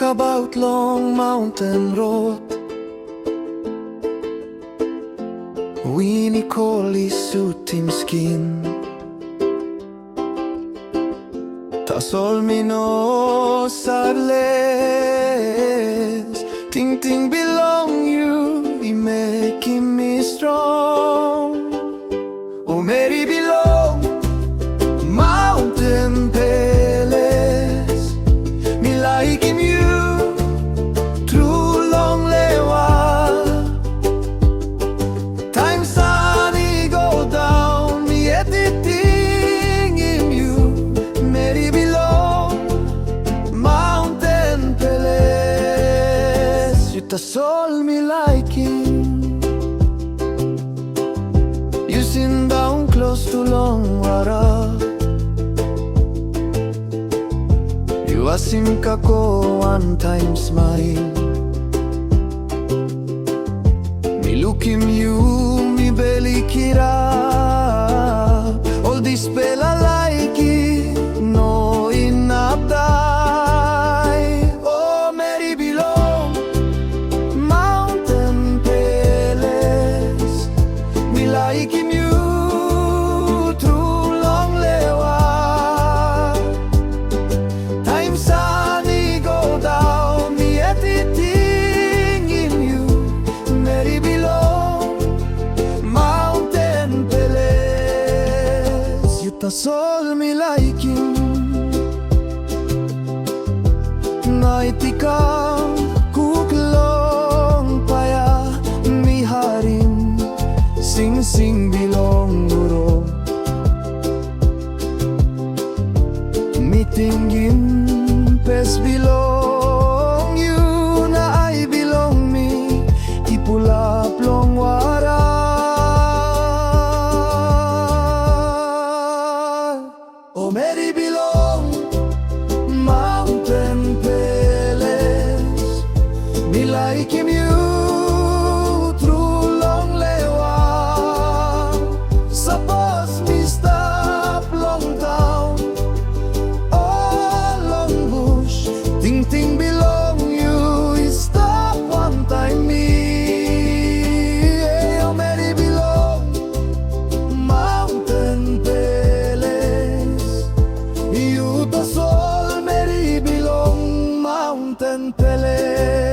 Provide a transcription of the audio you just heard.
about long mountain road. Winnie Collie suit him skin. Tas all minor sadness. Ting ting belong you, he making me strong. Oh Meri Bilong, Maunten Peles. Me like him you, true long lewa. Time sunny go down, me editing him you. Meri Bilong, Maunten Peles. You ta soul me like him. You sit down close to long water. You asim kako one time smile. Me look him you, me belly kira. All this pela like it, no enough die. Oh Meri Bilong, Maunten Peles. Me like him you, true long lewa. Time sunny go down, me editing in you. Meri Bilong, Maunten Peles. You ta soul me like him. Naitika kuklong paya mi harim. Sing sing bilong guro. Mitinggin pes bilong you na ay bilong mi. Ipulap long wara. Oh Meri Bilong, Maunten Peles. Me like him you, true long lewa. Suppose me stop long down, all long bush. Ting ting belong you, stop one time me. Oh Meri Bilong, Maunten Peles. You ta soul Meri Bilong, Maunten Peles.